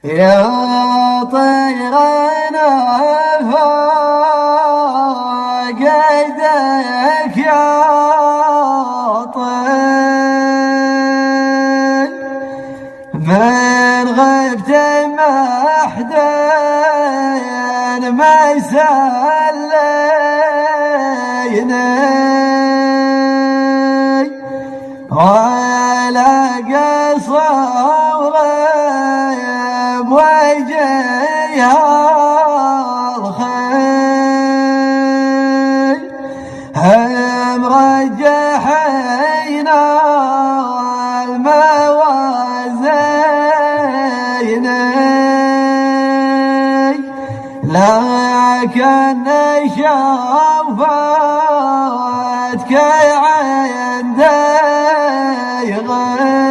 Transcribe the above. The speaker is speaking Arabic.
يا طيرنا فوق ايديك يا طير، من غبت محدين ما يسليني ولا قصور بوجهها الخيل، هم رجحينا الموازين لكن شوفتك عندي غير